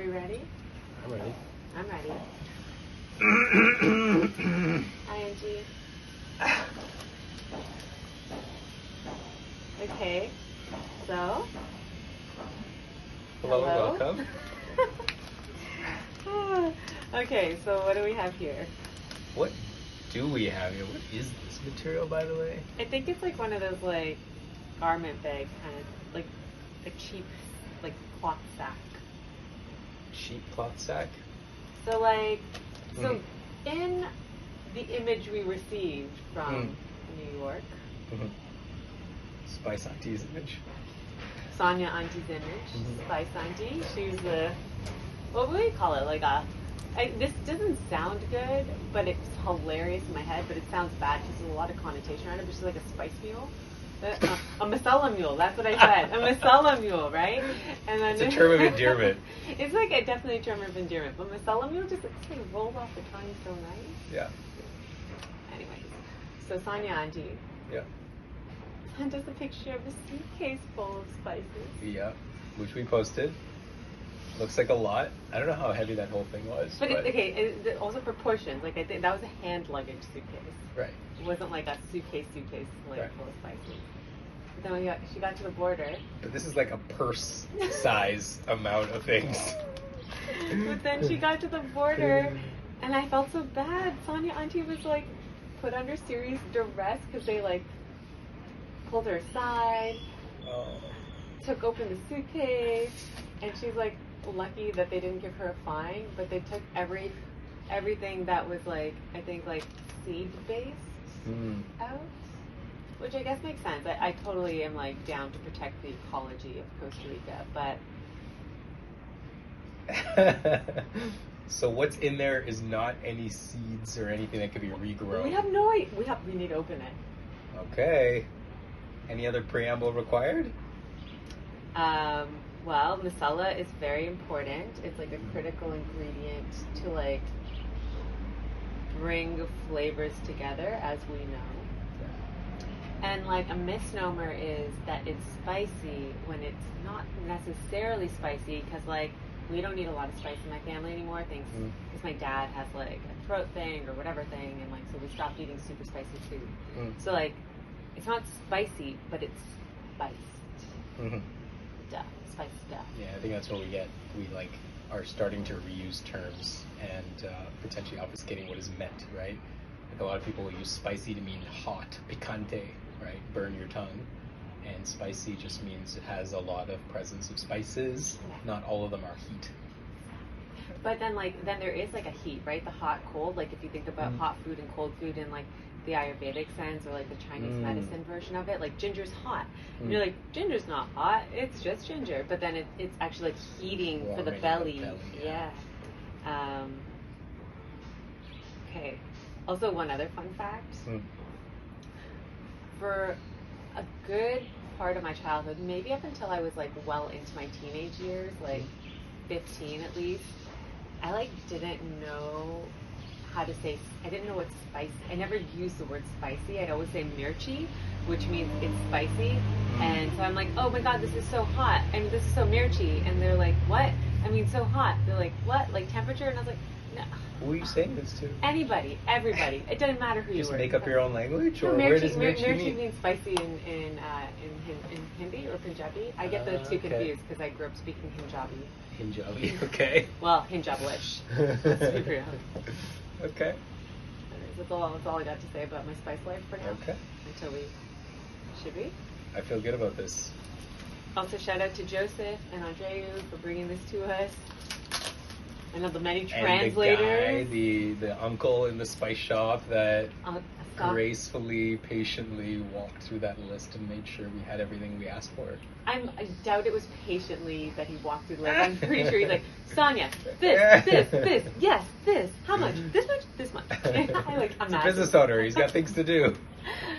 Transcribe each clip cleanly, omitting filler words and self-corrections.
we ready? I'm ready. I'm ready. Hi, Angie. Okay, so. Hello and welcome. Okay, so what do we have here? What do we have here? What is this material, by the way? I think it's like one of those like garment bag kind of, like a cheap like cloth sack. Cheap cloth sack? So like, in the image we received from New York, Spice Auntie's image. Sonia Auntie's image, Spice Auntie. She's a, what would we call it? Like this doesn't sound good, but it's hilarious in my head, but it sounds bad because there's a lot of connotation around it, but she's like a spice mule. A masala mule, that's what I said. A masala mule, right? And then It's a term of endearment. It's like definitely a term of endearment, but masala mule just like rolls off the tongue so nice. Yeah. Anyways, so Sonia Auntie. Yeah. Sent us a picture of a suitcase full of spices. Yeah. Which we posted. Looks like a lot. I don't know how heavy that whole thing was. But also proportions. Like I think that was a hand luggage suitcase. Right. It wasn't like a suitcase like right. full of spices. But then she got to the border. But this is like a purse size amount of things. But then she got to the border, and I felt so bad. Sonia Auntie was like put under serious duress because they like pulled her aside, took open the suitcase, and she's like lucky that they didn't give her a fine, but they took everything that was like I think like seed based out, which I guess makes sense. I totally am like down to protect the ecology of Costa Rica, but so what's in there is not any seeds or anything that could be regrown. we have no idea. We need to open it. Okay. Any other preamble required? Well, masala is very important. It's like a critical ingredient to like bring flavors together, as we know. And like a misnomer is that it's spicy when it's not necessarily spicy, because like we don't eat a lot of spice in my family anymore. Thanks, because my dad has like a throat thing or whatever thing, and like so we stopped eating super spicy food. So like it's not spicy, but it's spiced. Spice stuff. Yeah, I think that's what we get. We like are starting to reuse terms and potentially obfuscating what is meant, right? Like a lot of people will use spicy to mean hot, picante, right? Burn your tongue. And spicy just means it has a lot of presence of spices. Not all of them are heat. But then there is like a heat, right? The hot, cold. Like if you think about hot food and cold food in like the Ayurvedic sense or like the Chinese medicine version of it, like ginger's hot. And you're like, ginger's not hot, it's just ginger. But then it's actually like heating for the belly. Yeah. Okay. Also, one other fun fact. For a good part of my childhood, maybe up until I was like well into my teenage years, like 15 at least, I like didn't know how to say, I didn't know what spice, I never used the word spicy. I'd always say mirchi, which means it's spicy. And so I'm like, oh my god, this is so hot, and this is so mirchi. And they're like, what? I mean, so hot. They're like, what? Like temperature? And I was like, no. Who are you saying this to? Anybody, everybody. It doesn't matter who you were. Just make up your own language, or mirchi, where does mirchi mean? Means spicy in Hindi or Punjabi. I get the two confused because I grew up speaking Punjabi. Punjabi, okay. Well, Hinjablish. Let's be real. Okay. That's all I got to say about my spice life for now. Okay. Until should we? I feel good about this. Also, shout out to Joseph and Andreu for bringing this to us. I know the many translators. And the guy, the uncle in the spice shop that Scott. gracefully, patiently walked through that list and made sure we had everything we asked for. I doubt it was patiently that he walked through the list. I'm pretty sure he's like, Sonia, this, yes, this, how much, this much. I'm a business owner. He's got things to do.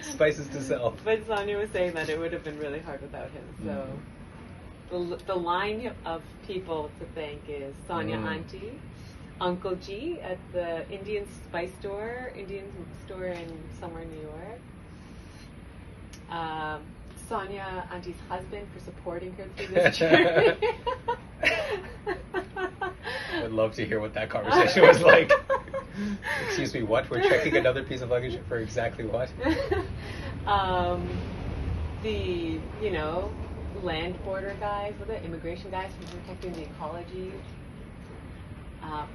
Spices to sell. But Sonia was saying that it would have been really hard without him. So the line of people to thank is Sonia Auntie, Uncle G at the Indian store in somewhere in New York. Sonia Auntie's husband for supporting her through this journey. would love to hear what that conversation was like. Excuse me, what? We're checking another piece of luggage for exactly what? The, you know, land border guys, with the immigration guys for protecting the ecology.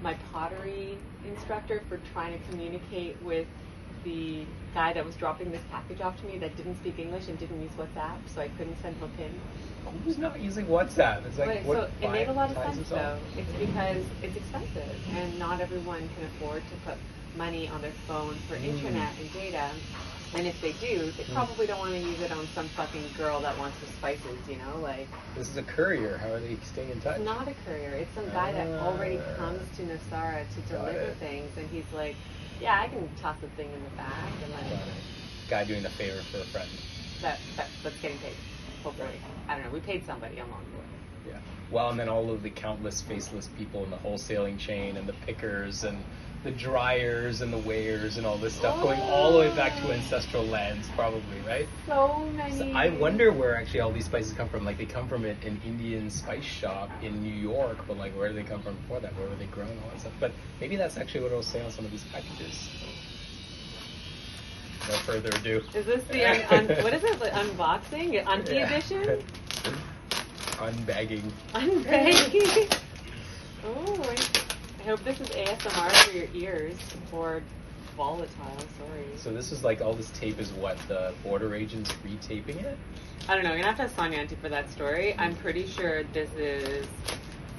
My pottery instructor for trying to communicate with the guy that was dropping this package off to me that didn't speak English and didn't use WhatsApp, so I couldn't send him a pin. Who's not using WhatsApp? It's like, So it made a lot of ties sense us all? though. It's because it's expensive and not everyone can afford to put money on their phone for internet and data. And if they do, they probably don't want to use it on some fucking girl that wants her spices, you know, like. This is a courier. How are they staying in touch? It's not a courier. It's some guy that already comes to Nosara to deliver things, and he's like, yeah, I can toss a thing in the back, and then Guy doing a favor for a friend. that's getting paid. Hopefully, I don't know. We paid somebody along the way. Yeah. Well, and then all of the countless faceless people in the wholesaling chain and the pickers and the dryers and the weighers and all this stuff going all the way back to ancestral lands, probably, right? So many. So I wonder where actually all these spices come from. Like, they come from an Indian spice shop in New York, but like, where did they come from before that? Where were they grown? All that stuff. But maybe that's actually what it'll say on some of these packages. No further ado. Is this the what is it? The unboxing? Auntie edition? Unbagging. Unbagging. Oh, I hope this is ASMR for your ears or volatile. Sorry. So this is like all this tape is what, the border agents retaping it? I don't know. You're gonna have to ask Sonia Auntie for that story. I'm pretty sure this is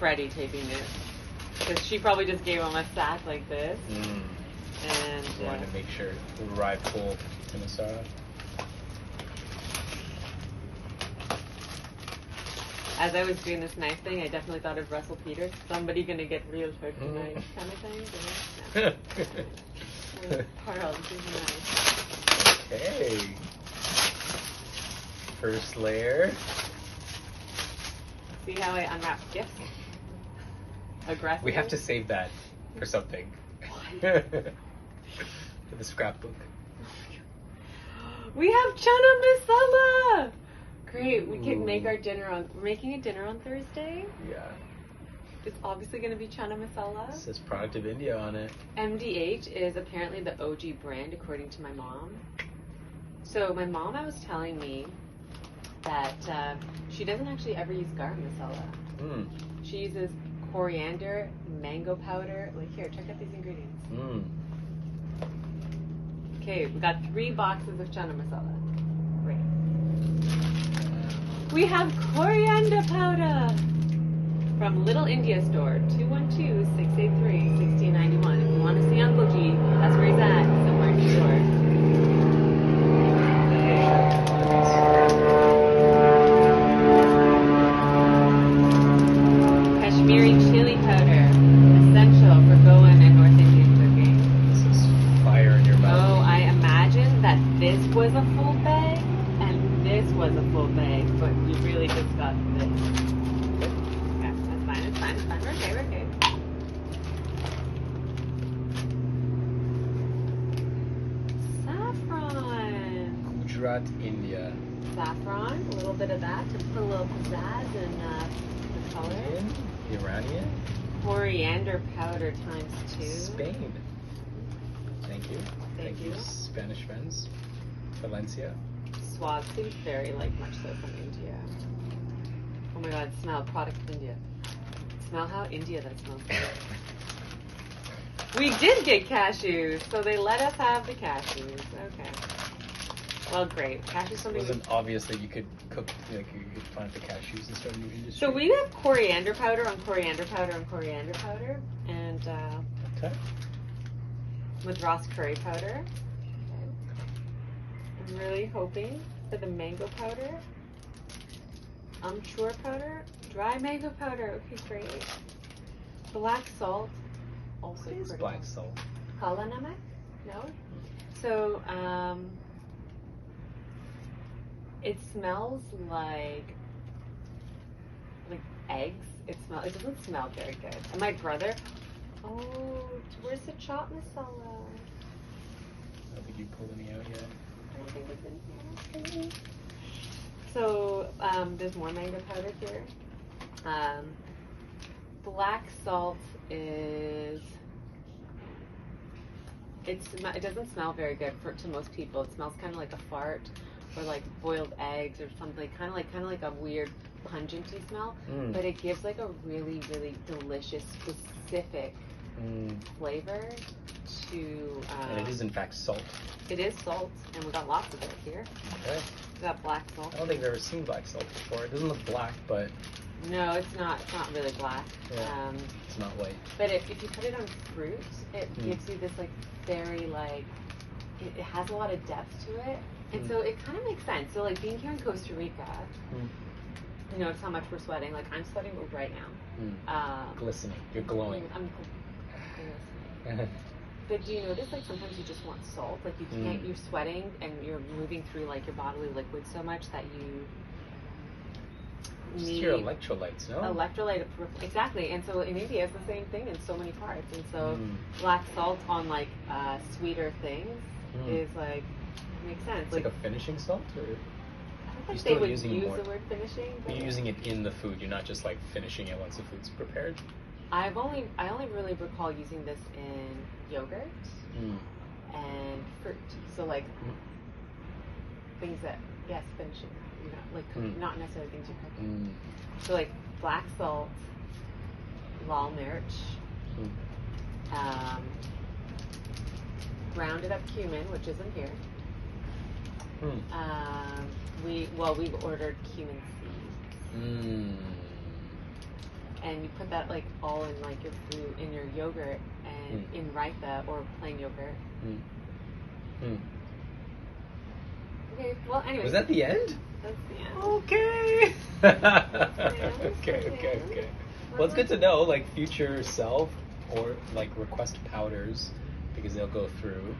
Freddie taping it because she probably just gave him a sack like this. And wanted to make sure it would arrive full to Nosara. As I was doing this knife thing, I definitely thought of Russell Peters. Somebody gonna get real hurt tonight, kind of thing. You know? Carl, this is nice. Okay. First layer. See how I unwrap gifts? Aggressive. We have to save that for something. For the scrapbook. We have chana masala! Great, we can make our dinner on. We're making a dinner on Thursday. Yeah. It's obviously going to be chana masala. It says product of India on it. MDH is apparently the OG brand, according to my mom. So my mom, I was telling me that she doesn't actually ever use garam masala. She uses coriander, mango powder. Like, here, check out these ingredients. Okay, we got 3 boxes of chana masala. Great. We have coriander powder from Little India Store, 212-683-1691. If you want to see Uncle G, that's where he's at, somewhere in New York. Kashmiri chili powder, essential for Goan and North Indian cooking. This is fire in your mouth. Oh, I imagine that this was a full bag and this was a full bag, but we really just got this. Okay, that's fine, it's fine, it's fine. We're okay, we're okay. Saffron. Gujarat, India. Saffron, a little bit of that to put a little pizzazz in the color. Indian, Iranian, Coriander powder times 2. Spain. Thank you. Thank you. Spanish friends. Valencia. Swazi, very like much so from India. Oh my god, smell product of India. Smell how India that smells like. We did get cashews, so they let us have the cashews. Okay. Well, great. Cashews It something. wasn't obvious that you could cook, like you could plant the cashews and start a new industry. So we have coriander powder on coriander powder on coriander powder, and Okay. Madras curry powder. I'm really hoping for the mango powder, amchur powder, dry mango powder. Okay, great. Black salt, also What is critical. black salt? Kala namak? No. So it smells like eggs. It doesn't smell very good. And my brother. Oh, where's the chopped masala? I don't think you pulled any out yet. I think it's in here. So there's more mango powder here. black salt is, it doesn't smell very good to most people. It smells kind of like a fart or like boiled eggs or something, kind of like a weird pungency smell. But it gives like a really, really delicious, specific flavor to. And it is in fact salt. It is salt, and we got lots of it here. Okay. We got black salt. I don't think I've ever seen black salt before. It doesn't look black, but no, it's not. It's not really black. Yeah. It's not white. But if you put it on fruit, it gives you this like very like it has a lot of depth to it, and so it kind of makes sense. So like being here in Costa Rica, you notice how much we're sweating. Like I'm sweating right now. Glistening. You're glowing. I'm glistening. But do you notice like sometimes you just want salt? Like you can't. You're sweating and you're moving through like your bodily liquids so much that you. Just your electrolytes, no? Electrolyte, exactly. And so in India, it's the same thing in so many parts. And so black salt on like sweeter things is like makes sense. It's like a finishing salt, or I don't think still they would using use more? the word finishing. But you're using it in the food. You're not just like finishing it once the food's prepared. I only really recall using this in yogurt and fruit. So like things that finishing. You know, like cooking, not necessarily things you cook. So like black salt, lal mirch, grounded up cumin, which isn't here. We ordered cumin seeds. And you put that like all in like your food, in your yogurt, and in raita or plain yogurt. Okay. Well, anyway. Was that the end? That's the end. Okay. Okay. Well, it's good to know, like, future self or, like, request powders, because they'll go through.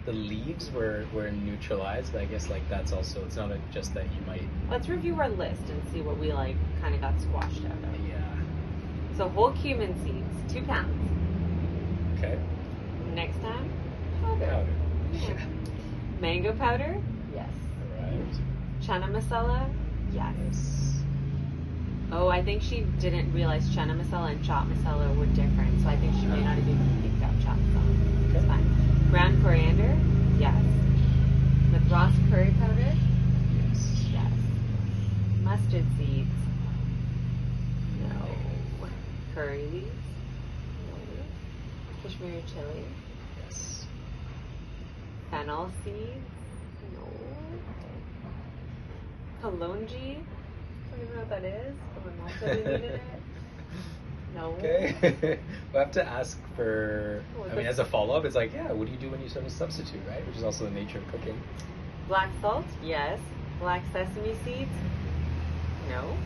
The leaves were neutralized, but I guess, like, that's also, it's not just that you might... Let's review our list and see what we, like, kind of got squashed out of. Yeah. So, whole cumin seeds, 2 pounds. Okay. Next time, powder. Yeah. Mango powder? Yes. Right. Chana masala? Yes. Oh, I think she didn't realize chana masala and chaat masala were different, so I think she may not have even picked out chaat masala. Okay. It's fine. Ground coriander? Yes. Madras curry powder? Yes. Mustard seeds? No. Curry leaves? No. Kashmiri chili? Yes. Fennel seeds? No. Kalonji? I don't even know what that is, but my mom said we needed it. No. Okay. We'll have to ask for, as a follow-up, it's like, yeah, what do you do when you sort of substitute, right? Which is also the nature of cooking. Black salt? Yes. Black sesame seeds? No.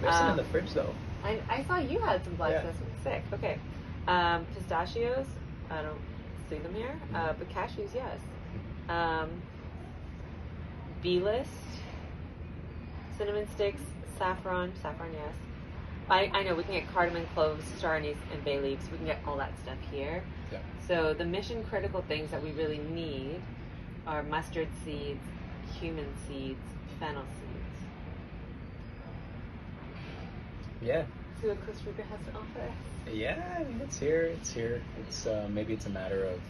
There's some in the fridge, though. I saw you had some black sesame. Sick. Okay. Pistachios? I don't see them here. But cashews, yes. B-list? Cinnamon sticks? Saffron, yes. I know we can get cardamom, cloves, star anise, and bay leaves. We can get all that stuff here. Yeah. So the mission critical things that we really need are mustard seeds, cumin seeds, fennel seeds. Yeah. See what Costa Rica has to offer. Yeah, it's here. It's maybe it's a matter of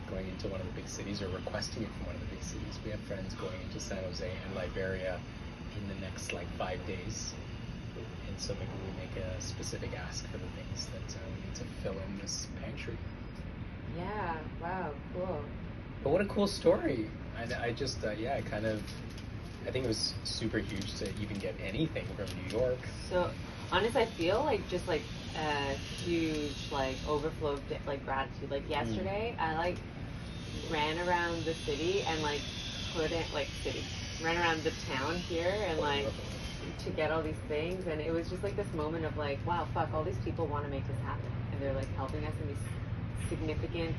going into one of the big cities or requesting it from one of the big cities. We have friends going into San Jose and Liberia in the next like 5 days. And so maybe we make a specific ask for the things that we need to fill in this pantry. Yeah, wow, cool. But what a cool story. I just, I think it was super huge to even get anything from New York. So, honestly, I feel like just like a huge like overflow of like gratitude. Like yesterday, I like ran around the city and like ran around the town here and like to get all these things, and it was just like this moment of like, wow, fuck, all these people want to make this happen, and they're like helping us in these significant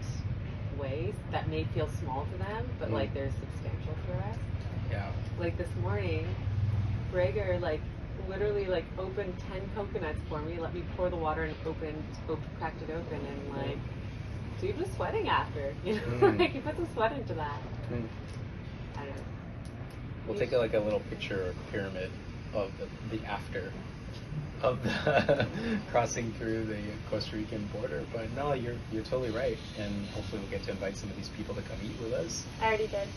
ways that may feel small to them, but like they're substantial for us. Yeah. Like this morning, Gregor like literally like opened 10 coconuts for me, let me pour the water and cracked it open, and like dude was sweating after, you know, like he put some sweat into that. I don't know. We'll take a little picture or pyramid of the after of the crossing through the Costa Rican border. But no, you're totally right, and hopefully we'll get to invite some of these people to come eat with us. I already did.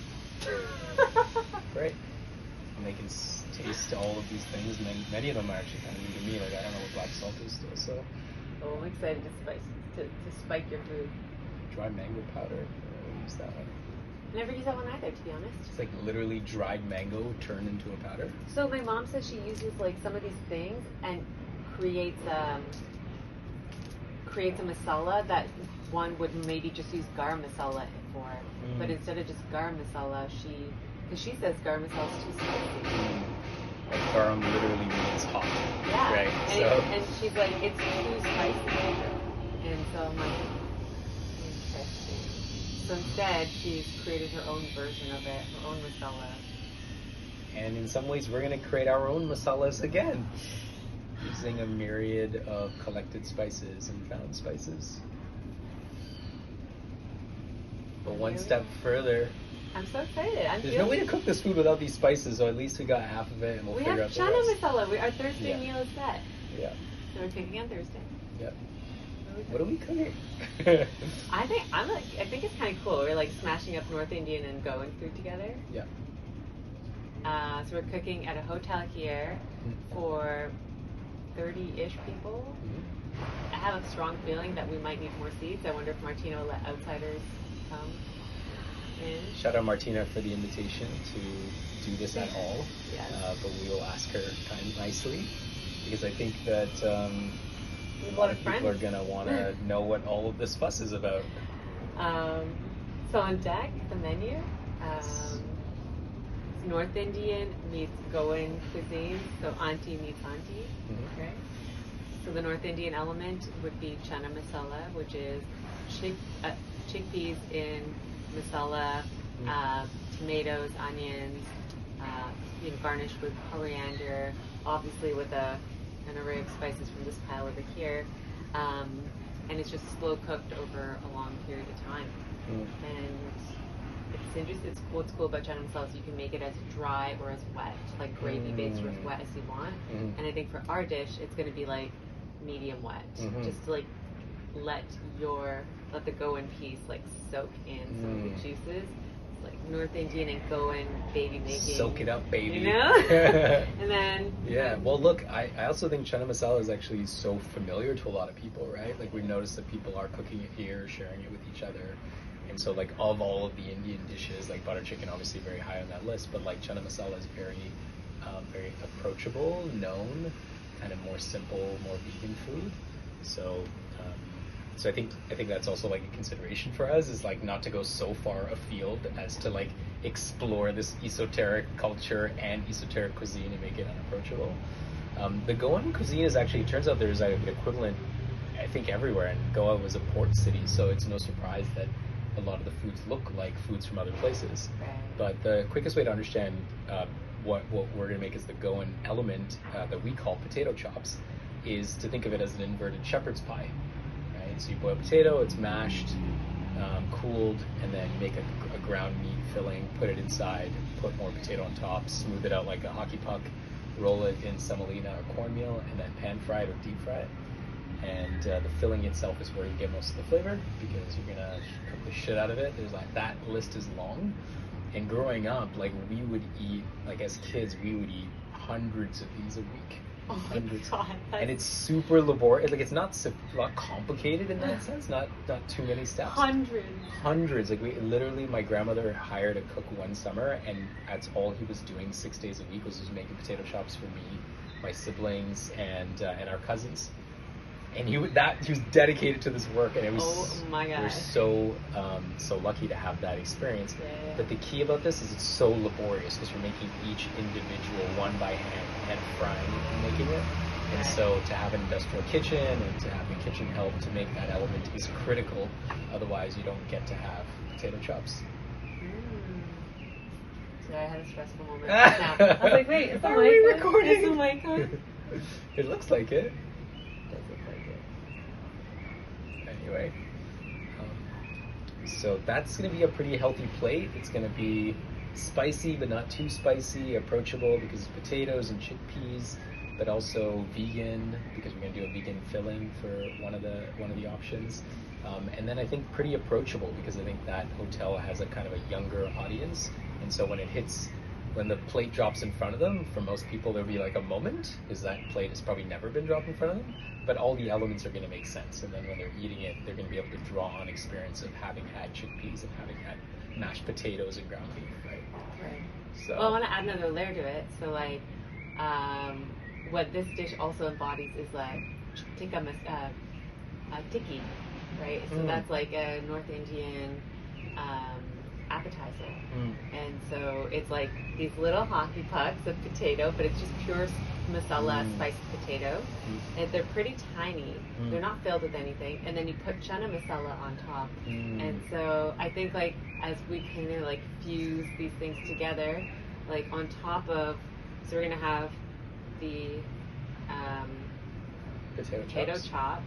Great. And they can taste all of these things, and then many of them are actually kind of new to me. Like I don't know what black salt is still. So. Oh, I'm excited to spike your food. Dried mango powder. I'll use that one. Never use that one either, to be honest. It's like literally dried mango turned into a powder. So my mom says she uses like some of these things and creates a masala that one would maybe just use garam masala for. But instead of just garam masala, because she says garam masala is too spicy. Like garam literally means hot. Yeah. Right. And she's like, it's too spicy. And so I'm like, interesting. So instead, she's created her own version of it, her own masala. And in some ways, we're going to create our own masalas again, using a myriad of collected spices and found spices. But one step further. I'm so excited. There's no way to cook this food without these spices, so at least we got half of it, and we'll figure out the rest. We have chana masala. Our Thursday meal is set. Yeah. So we're cooking on Thursday. Yep. What are we cooking? I think it's kind of cool. We're like smashing up North Indian and Goan food together. Yeah. So we're cooking at a hotel here for 30-ish people. I have a strong feeling that we might need more seats. I wonder if Martina will let outsiders come in. Shout out Martina for the invitation to do this at all. Yes. But we will ask her kind of nicely, because I think that a lot of people are going to want to know what all of this fuss is about. So on deck, the menu, North Indian meets Goan cuisine, so Auntie meets Auntie, right? So the North Indian element would be chana masala, which is chickpeas in masala, tomatoes, onions, garnished with coriander, obviously with an array of spices from this pile over here, and it's just slow cooked over a long period of time. And it's interesting. What's cool about chana masala is you can make it as dry or as wet, like gravy based or as wet as you want. And I think for our dish, it's going to be like medium wet, just to like let the Goan piece like soak in some of the juices. It's like North Indian and Goan baby making. Soak it up, baby. You know? And then well, look, I also think chana masala is actually so familiar to a lot of people, right? Like we've noticed that people are cooking it here, sharing it with each other. And so like of all of the Indian dishes, like butter chicken obviously very high on that list, but like chana masala is very approachable, known, kind of more simple, more vegan food. So I think that's also like a consideration for us, is like not to go so far afield as to like explore this esoteric culture and esoteric cuisine and make it unapproachable. The Goan cuisine is actually, it turns out there's an equivalent, I think, everywhere, and Goa was a port city, so it's no surprise that a lot of the foods look like foods from other places. But the quickest way to understand what we're going to make as the Goan element that we call potato chops is to think of it as an inverted shepherd's pie. Right? So you boil potato, it's mashed, cooled, and then you make a ground meat filling, put it inside, put more potato on top, smooth it out like a hockey puck, roll it in semolina or cornmeal, and then pan fry it or deep fry it. And the filling itself is where you get most of the flavor, because you're gonna cook the shit out of it. There's like, that list is long. And growing up, like we would eat, like as kids, we would eat hundreds of these a week. Hundreds. God, and it's super laborious. Like it's not complicated in that sense. Not too many steps. Hundreds. Like we literally, my grandmother hired a cook one summer, and that's all he was doing 6 days a week was just making potato chops for me, my siblings, and our cousins. And he was dedicated to this work, and it was. Oh my God! We're so lucky to have that experience. Yeah. But the key about this is it's so laborious, because you're making each individual one by hand frying and making it. And so to have an industrial kitchen and to have the kitchen help to make that element is critical. Otherwise, you don't get to have potato chops. Today I had a stressful moment. Now, I was like, wait, is the mic recording? Is the mic on? It looks like it. Anyway, so that's going to be a pretty healthy plate. It's going to be spicy, but not too spicy, approachable, because it's potatoes and chickpeas, but also vegan, because we're going to do a vegan filling for one of the options. And then I think pretty approachable, because I think that hotel has a kind of a younger audience, and so when the plate drops in front of them, for most people there'll be like a moment, because that plate has probably never been dropped in front of them, but all the elements are going to make sense, and then when they're eating it, they're going to be able to draw on experience of having had chickpeas and having had mashed potatoes and ground beef, right? Right. So, Well, I want to add another layer to it. So, like, what this dish also embodies is like tikka tikki, right? So that's like a North Indian appetizer. And so it's like these little hockey pucks of potato, but it's just pure masala spiced potato. And they're pretty tiny. They're not filled with anything. And then you put chana masala on top. And so I think, like, as we kind of like fuse these things together, like on top of, so we're gonna have the potato chop,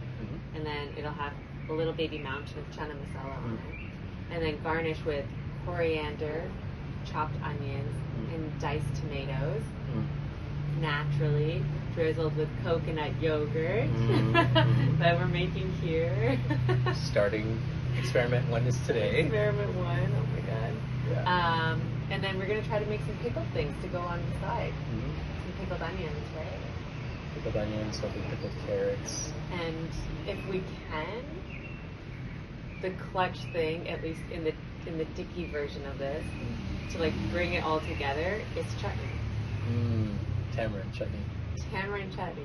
and then it'll have a little baby mountain of chana masala on it, and then garnish with coriander, chopped onions, and diced tomatoes, naturally drizzled with coconut yogurt that we're making here. Starting experiment 1 is today. Experiment 1, oh my god. Yeah. And then we're going to try to make some pickled things to go on the side. Some pickled onions, right? Pickled onions, hopefully pickled carrots. And if we can, the clutch thing, at least in the Dicky version of this, to like bring it all together, is chutney. Tamarind chutney. Tamarind chutney.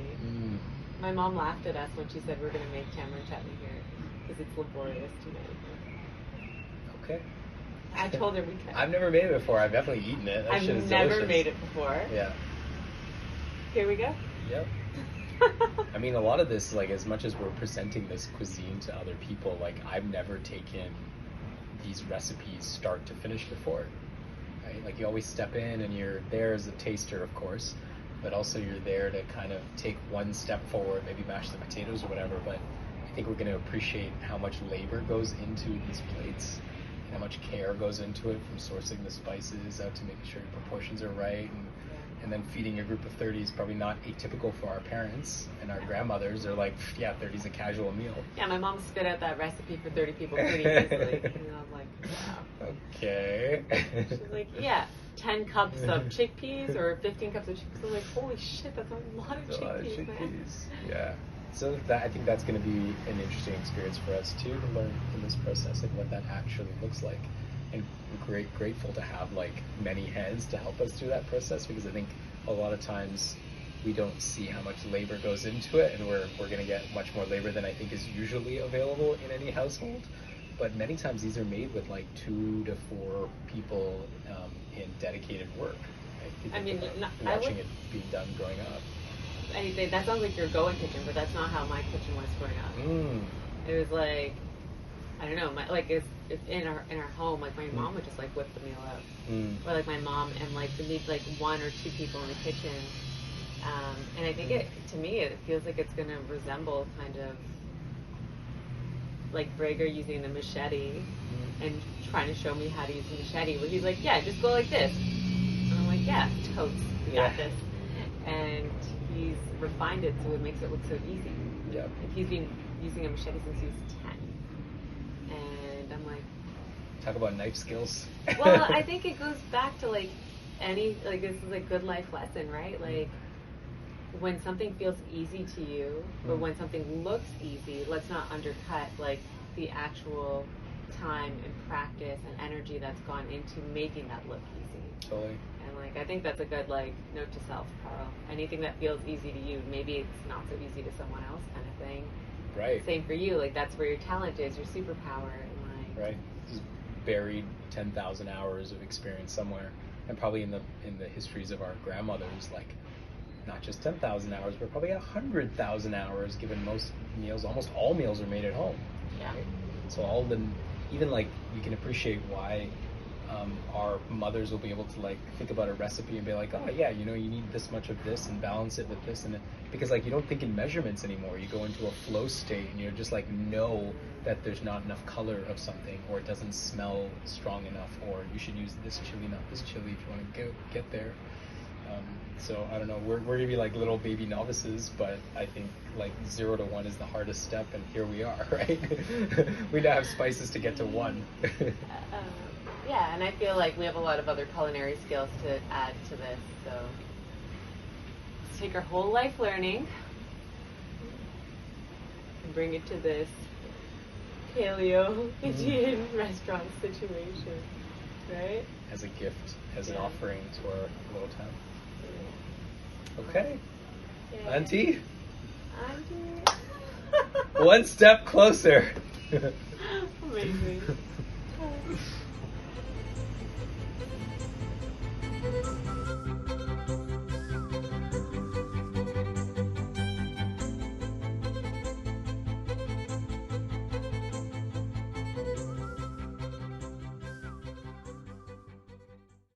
My mom laughed at us when she said we're going to make tamarind chutney here because it's laborious to make. Okay. I told her we could. I've never made it before. I've definitely eaten it. I've never made it before. Yeah. Here we go. Yep. I mean, a lot of this, like, as much as we're presenting this cuisine to other people, like, I've never taken these recipes start to finish before, right? Like, you always step in and you're there as a taster, of course, but also you're there to kind of take one step forward, maybe mash the potatoes or whatever, but I think we're going to appreciate how much labor goes into these plates, and how much care goes into it, from sourcing the spices out to making sure your proportions are right, and then feeding a group of 30 is probably not atypical for our parents and our grandmothers. They're like, yeah, 30 is a casual meal. Yeah, my mom spit out that recipe for 30 people pretty easily. And I was like, wow. Okay. She's like, yeah, 10 cups of chickpeas or 15 cups of chickpeas. I'm like, holy shit, that's a lot of chickpeas, man. Yeah. So I think that's going to be an interesting experience for us too, to learn in this process, like what that actually looks like. And grateful to have like many hands to help us through that process, because I think a lot of times we don't see how much labor goes into it, and we're going to get much more labor than I think is usually available in any household. But many times these are made with like 2 to 4 people in dedicated work. Right? I mean, watching it being done growing up. That sounds like your going kitchen, but that's not how my kitchen was growing up. It was like, I don't know, it's in our home, like my mom would just like whip the meal up, or like my mom and like the need like 1 or 2 people in the kitchen, and I think to me it feels like it's gonna resemble kind of like Brager using the machete and trying to show me how to use the machete, where he's like, yeah, just go like this, and I'm like, yeah, totes, got this, and he's refined it so it makes it look so easy. Yeah. Like he's been using a machete since he was 10. And I'm like, talk about knife skills. well, I think it goes back to like this is a good life lesson, right? Like when something feels easy to you, or when something looks easy, let's not undercut like the actual time and practice and energy that's gone into making that look easy. Totally. And like I think that's a good like note to self, Carl. Anything that feels easy to you, maybe it's not so easy to someone else, kind of thing. Right. Same for you. Like that's where your talent is, your superpower. And like, right. Just buried 10,000 hours of experience somewhere, and probably in the histories of our grandmothers, like not just 10,000 hours, but probably 100,000 hours. Given most meals, almost all meals are made at home. Yeah. Right? So all of them, even like you can appreciate why our mothers will be able to like think about a recipe and be like, oh yeah, you know, you need this much of this and balance it with this, and because like you don't think in measurements anymore. You go into a flow state and you're just like know that there's not enough color of something, or it doesn't smell strong enough, or you should use this chili, not this chili, if you want to get there. So I don't know. We're gonna be like little baby novices, but I think like 0 to 1 is the hardest step, and here we are, right? We now have spices to get to 1. Yeah, and I feel like we have a lot of other culinary skills to add to this. So let's take our whole life learning and bring it to this paleo Indian restaurant situation, right? As a gift, as an offering to our little town. Okay. Yay. Auntie? Auntie. 1 step closer. Amazing.